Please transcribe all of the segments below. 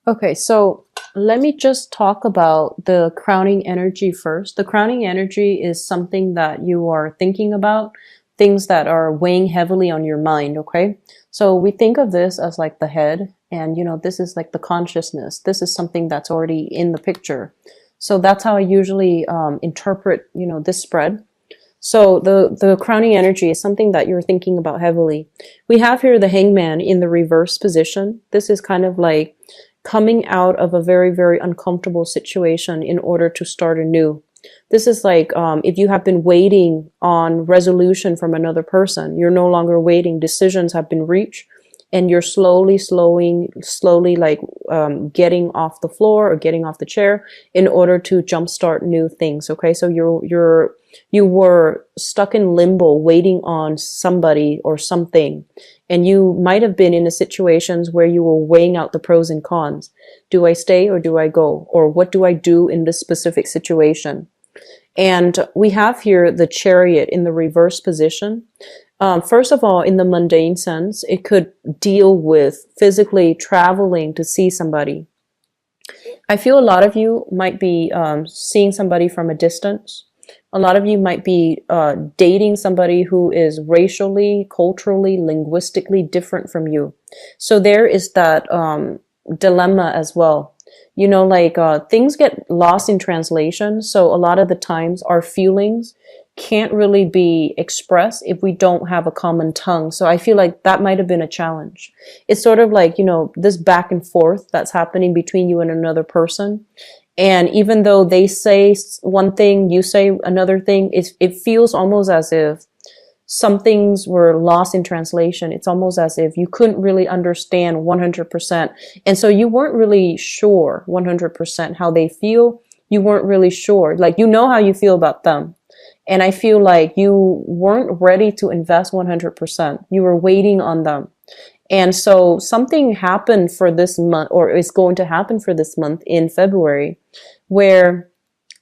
Okay, so let me just talk about the crowning energy first. The crowning energy is something that you are thinking about, things that are weighing heavily on your mind, okay? So we think of this as like the head, and this is like the consciousness. This is something that's already in the picture. So that's how I usually interpret, this spread. So the crowning energy is something that you're thinking about heavily. We have here the hangman in the reverse position. This is kind of like coming out of a very, very uncomfortable situation in order to start anew. This is like if you have been waiting on resolution from another person, you're no longer waiting. Decisions have been reached, and you're slowly like getting off the floor or getting off the chair in order to jumpstart new things. Okay, so you were stuck in limbo, waiting on somebody or something, and you might have been in a situations where you were weighing out the pros and cons. Do I stay or do I go? Or what do I do in this specific situation? And we have here the chariot in the reverse position. First of all, in the mundane sense, it could deal with physically traveling to see somebody. I feel a lot of you might be seeing somebody from a distance. A lot of you might be dating somebody who is racially, culturally, linguistically different from you. So there is that dilemma as well. Like things get lost in translation. So a lot of the times our feelings can't really be expressed if we don't have a common tongue. So I feel like that might have been a challenge. It's sort of like, this back and forth that's happening between you and another person. And even though they say one thing, you say another thing, it feels almost as if some things were lost in translation. It's almost as if you couldn't really understand 100%. And so you weren't really sure 100% how they feel. You weren't really sure. Like, how you feel about them. And I feel like you weren't ready to invest 100%. You were waiting on them. And so something happened for this month, or is going to happen for this month in February, where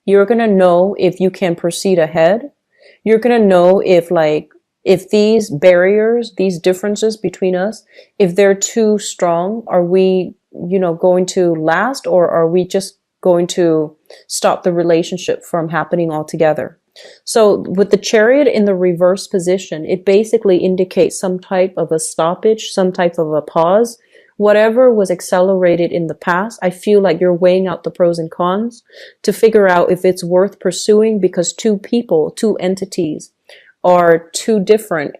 you're going to know if you can proceed ahead. You're going to know if these barriers, these differences between us, if they're too strong, are we, going to last, or are we just going to stop the relationship from happening altogether? So with the chariot in the reverse position, it basically indicates some type of a stoppage, some type of a pause. Whatever was accelerated in the past, I feel like you're weighing out the pros and cons to figure out if it's worth pursuing, because two people, two entities are too different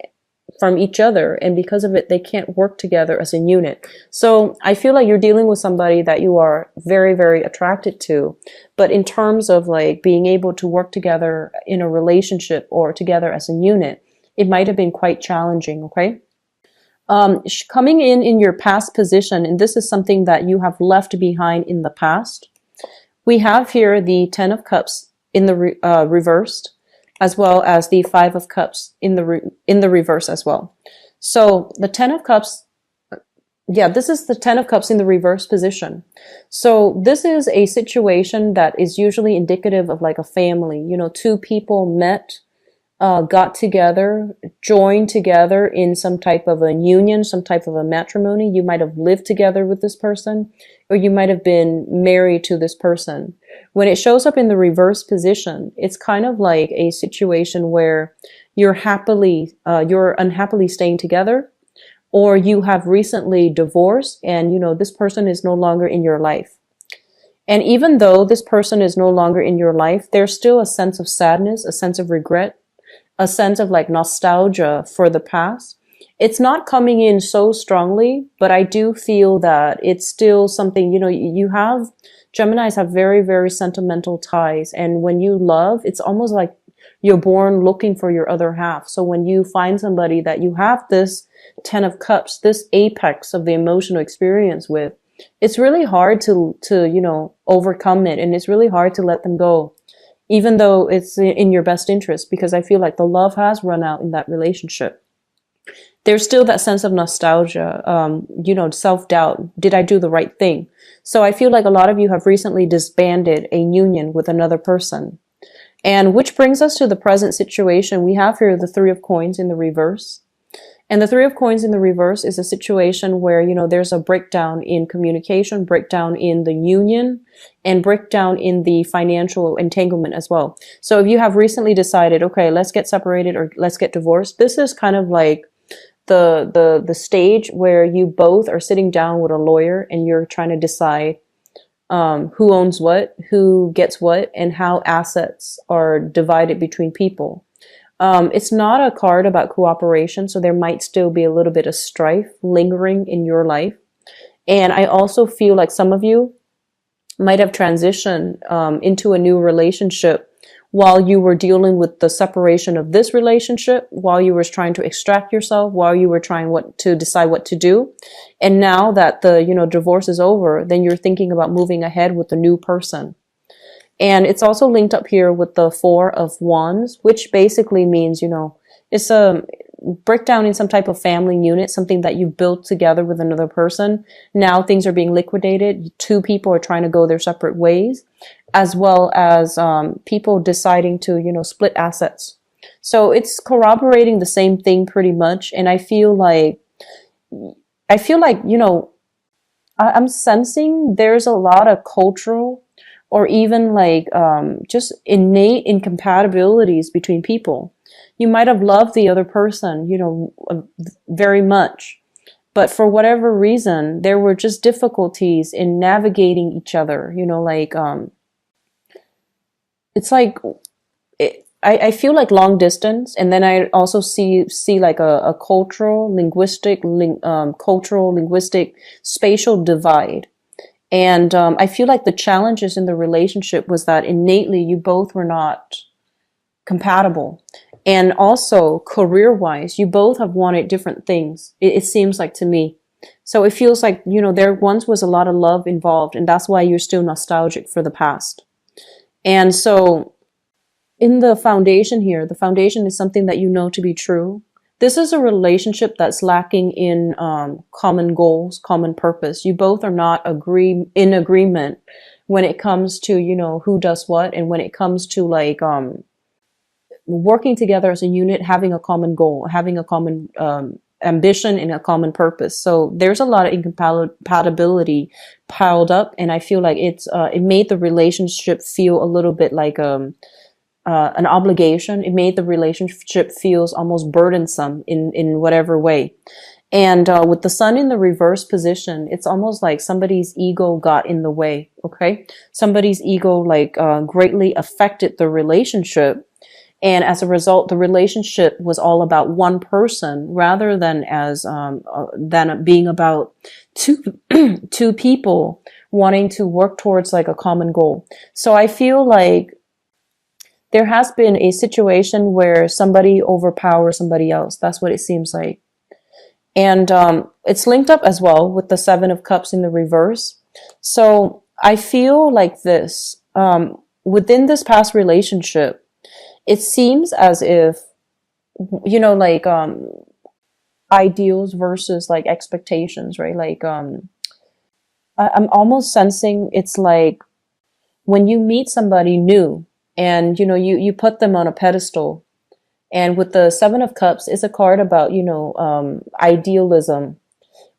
from each other, and because of it they can't work together as a unit. So I feel like you're dealing with somebody that you are very, very attracted to, but in terms of like being able to work together in a relationship or together as a unit, it might have been quite challenging. Okay, coming in your past position, and this is something that you have left behind in the past, we have here the 10 of Cups in the reversed, as well as the 5 of Cups in the reverse as well. So the 10 of Cups, this is the 10 of Cups in the reverse position. So this is a situation that is usually indicative of like a family. Two people met, got together, joined together in some type of a union, some type of a matrimony. You might have lived together with this person, or you might have been married to this person. When it shows up in the reverse position, it's kind of like a situation where you're unhappily staying together, or you have recently divorced and, this person is no longer in your life. And even though this person is no longer in your life, there's still a sense of sadness, a sense of regret, a sense of like nostalgia for the past. It's not coming in so strongly, but I do feel that it's still something, Geminis have very, very sentimental ties. And when you love, it's almost like you're born looking for your other half. So when you find somebody that you have this 10 of Cups, this apex of the emotional experience with, it's really hard to overcome it. And it's really hard to let them go, even though it's in your best interest, because I feel like the love has run out in that relationship. There's still that sense of nostalgia, self-doubt. Did I do the right thing? So I feel like a lot of you have recently disbanded a union with another person. And which brings us to the present situation. We have here the 3 of Coins in the reverse. And the Three of Coins in the reverse is a situation where, there's a breakdown in communication, breakdown in the union, and breakdown in the financial entanglement as well. So if you have recently decided, okay, let's get separated or let's get divorced, this is kind of like the stage where you both are sitting down with a lawyer and you're trying to decide who owns what, who gets what, and how assets are divided between people. It's not a card about cooperation, so there might still be a little bit of strife lingering in your life. And I also feel like some of you might have transitioned into a new relationship while you were dealing with the separation of this relationship, while you were trying to extract yourself, while you were trying to decide what to do. And now that the, divorce is over, then you're thinking about moving ahead with the new person. And it's also linked up here with the Four of Wands, which basically means, it's a breakdown in some type of family unit, something that you've built together with another person. Now things are being liquidated. Two people are trying to go their separate ways, as well as people deciding to, split assets. So it's corroborating the same thing pretty much. And I feel like, I'm sensing there's a lot of cultural or even like just innate incompatibilities between people. You might have loved the other person, very much, but for whatever reason, there were just difficulties in navigating each other, it's like, I feel like long distance. And then I also see like a cultural, linguistic, spatial divide. And I feel like the challenges in the relationship was that innately you both were not compatible. And also career-wise, you both have wanted different things. It seems like to me. So it feels like, there once was a lot of love involved, and that's why you're still nostalgic for the past. And so in the foundation here, the foundation is something that you know to be true. This is a relationship that's lacking in common goals, common purpose. You both are not in agreement when it comes to, who does what, and when it comes to like working together as a unit, having a common goal, having a common ambition and a common purpose. So there's a lot of incompatibility piled up, and I feel like it made the relationship feel a little bit like an obligation. It made the relationship feels almost burdensome in whatever way. And with the sun in the reverse position, it's almost like somebody's ego got in the way. Okay, somebody's ego like greatly affected the relationship. And as a result, the relationship was all about one person rather than than being about two people wanting to work towards like a common goal. So I feel like there has been a situation where somebody overpowers somebody else. That's what it seems like. And it's linked up as well with the Seven of Cups in the reverse. So I feel like this, within this past relationship, it seems as if, like ideals versus like expectations, right? Like I'm almost sensing it's like when you meet somebody new and, you put them on a pedestal. And with the Seven of Cups, it's a card about, idealism.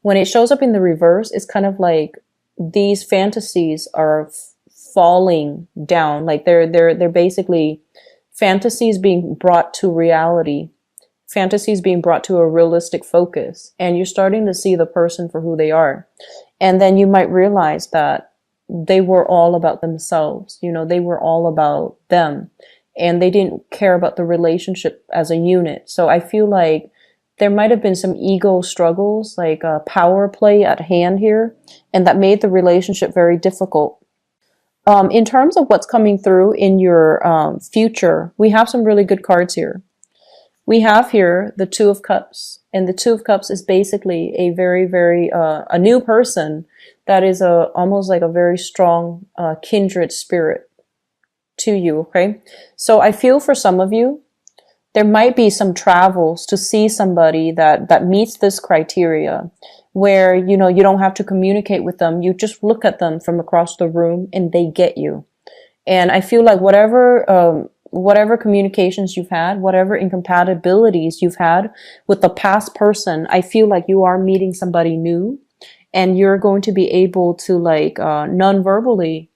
When it shows up in the reverse, it's kind of like these fantasies are falling down. Like they're basically fantasies being brought to reality, fantasies being brought to a realistic focus, and you're starting to see the person for who they are. And then you might realize that they were all about themselves, they were all about them, and they didn't care about the relationship as a unit. So I feel like there might have been some ego struggles, like a power play at hand here, and that made the relationship very difficult. In terms of what's coming through in your future, we have some really good cards here. We have here the Two of Cups, and the Two of Cups is basically a very, very, a new person that is almost like a very strong kindred spirit to you, okay? So I feel for some of you, there might be some travels to see somebody that meets this criteria, where, you don't have to communicate with them. You just look at them from across the room and they get you. And I feel like whatever whatever communications you've had, whatever incompatibilities you've had with the past person, I feel like you are meeting somebody new, and you're going to be able to like non-verbally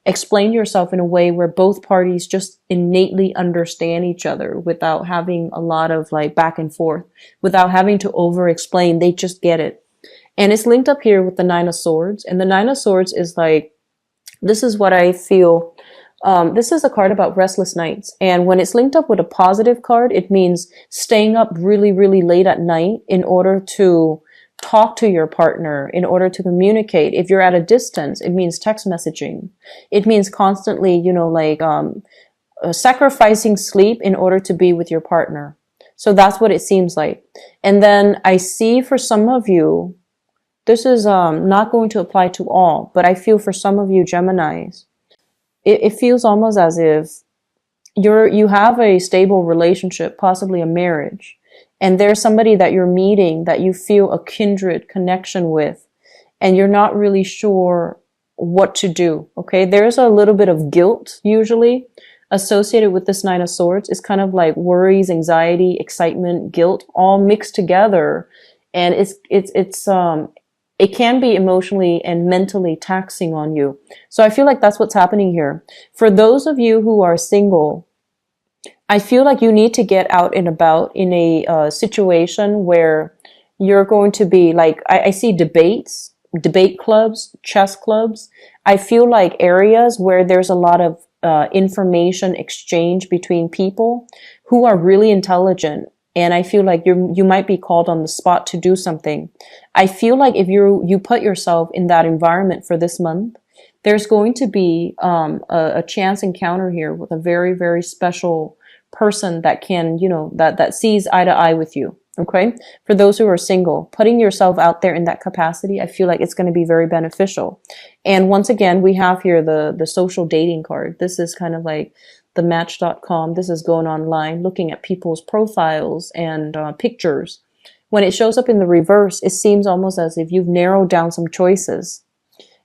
explain yourself in a way where both parties just innately understand each other without having a lot of like back and forth, without having to over explain. They just get it. And it's linked up here with the Nine of Swords. And the Nine of Swords is like, this is what I feel. This is a card about restless nights. And when it's linked up with a positive card, it means staying up really, really late at night in order to talk to your partner, in order to communicate. If you're at a distance, it means text messaging. It means constantly, sacrificing sleep in order to be with your partner. So that's what it seems like. And then I see for some of you, this is not going to apply to all, but I feel for some of you Geminis, it feels almost as if you have a stable relationship, possibly a marriage, and there's somebody that you're meeting that you feel a kindred connection with, and you're not really sure what to do. Okay, there's a little bit of guilt usually associated with this Nine of Swords. It's kind of like worries, anxiety, excitement, guilt, all mixed together, and it can be emotionally and mentally taxing on you. So I feel like that's what's happening here. For those of you who are single, I feel like you need to get out and about in a situation where you're going to be like, I see debates, debate clubs, chess clubs. I feel like areas where there's a lot of information exchange between people who are really intelligent. And I feel like you might be called on the spot to do something. I feel like if you put yourself in that environment for this month, there's going to be a chance encounter here with a very, very special person that can, that sees eye to eye with you. Okay. For those who are single, putting yourself out there in that capacity, I feel like it's going to be very beneficial. And once again, we have here the social dating card. This is kind of like the match.com. This is going online, looking at people's profiles and pictures. When it shows up in the reverse, it seems almost as if you've narrowed down some choices.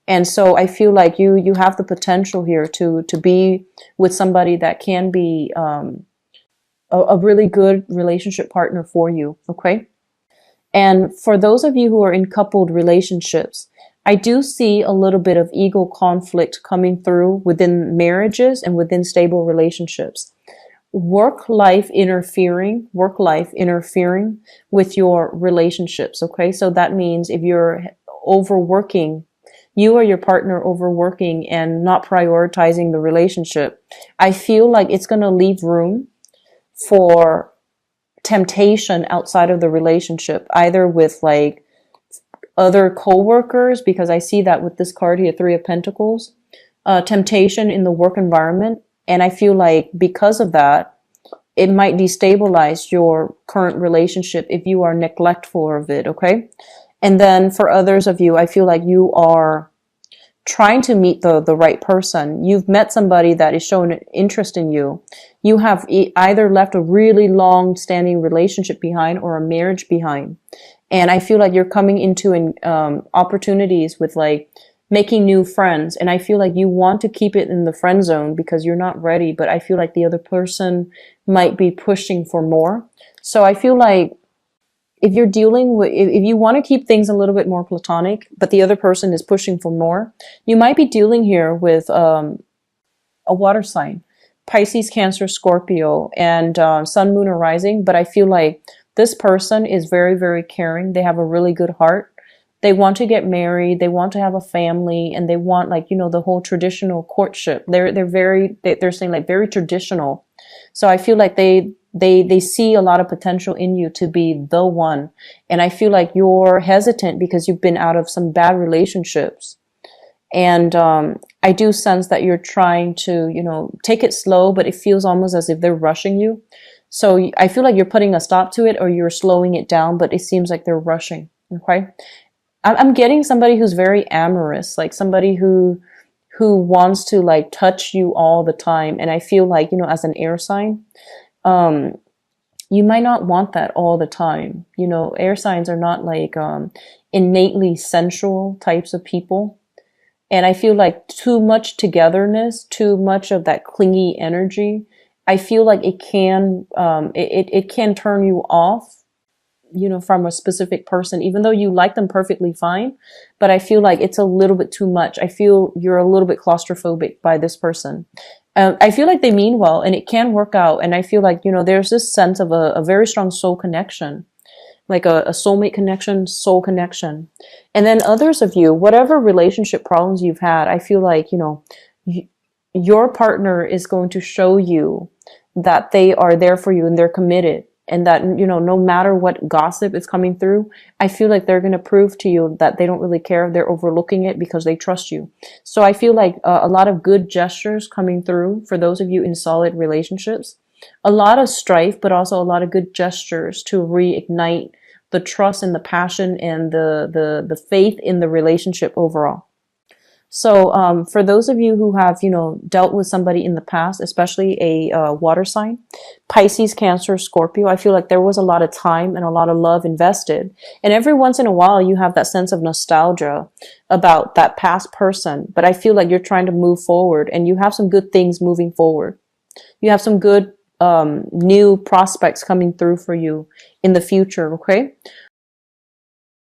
And so I feel like you have the potential here to be with somebody that can be a really good relationship partner for you. Okay. And for those of you who are in coupled relationships, I do see a little bit of ego conflict coming through within marriages and within stable relationships. Work-life interfering with your relationships, okay? So that means if you're overworking, you or your partner overworking and not prioritizing the relationship, I feel like it's going to leave room for temptation outside of the relationship, either with like other co-workers, because I see that with this card here, Three of Pentacles, temptation in the work environment. And I feel like because of that, it might destabilize your current relationship if you are neglectful of it, okay? And then for others of you, I feel like you are trying to meet the right person. You've met somebody that is showing an interest in you. You have either left a really long-standing relationship behind or a marriage behind. And I feel like you're coming into opportunities with like making new friends. And I feel like you want to keep it in the friend zone because you're not ready. But I feel like the other person might be pushing for more. So I feel like if you're dealing with, if you want to keep things a little bit more platonic, but the other person is pushing for more, you might be dealing here with a water sign, Pisces, Cancer, Scorpio, and Sun, Moon, or Rising. But I feel like this person is very, very caring. They have a really good heart. They want to get married. They want to have a family, and they want like, the whole traditional courtship. They're saying like very traditional. So I feel like they see a lot of potential in you to be the one. And I feel like you're hesitant because you've been out of some bad relationships. And I do sense that you're trying to, take it slow, but it feels almost as if they're rushing you. So I feel like you're putting a stop to it or you're slowing it down, but it seems like they're rushing. Okay. I'm getting somebody who's very amorous, like somebody who wants to like touch you all the time. And I feel like, as an air sign, you might not want that all the time. Air signs are not like innately sensual types of people. And I feel like too much togetherness, too much of that clingy energy, I feel like it can, it can turn you off, you know, from a specific person, even though you like them perfectly fine. But I feel like it's a little bit too much. I feel you're a little bit claustrophobic by this person. I feel like they mean well and it can work out. And I feel like, you know, there's this sense of a very strong soul connection, like a soulmate connection, soul connection. And then others of you, whatever relationship problems you've had, I feel like, you know, your partner is going to show you that they are there for you and they're committed, and that, you know, no matter what gossip is coming through, I feel like they're going to prove to you that they don't really care. They're overlooking it because they trust you. So I feel like a lot of good gestures coming through for those of you in solid relationships. A lot of strife, but also a lot of good gestures to reignite the trust and the passion and the faith in the relationship overall. So, for those of you who have, you know, dealt with somebody in the past, especially a water sign, Pisces, Cancer, Scorpio, I feel like there was a lot of time and a lot of love invested. And every once in a while, you have that sense of nostalgia about that past person. But I feel like you're trying to move forward and you have some good things moving forward. You have some good new prospects coming through for you in the future, okay?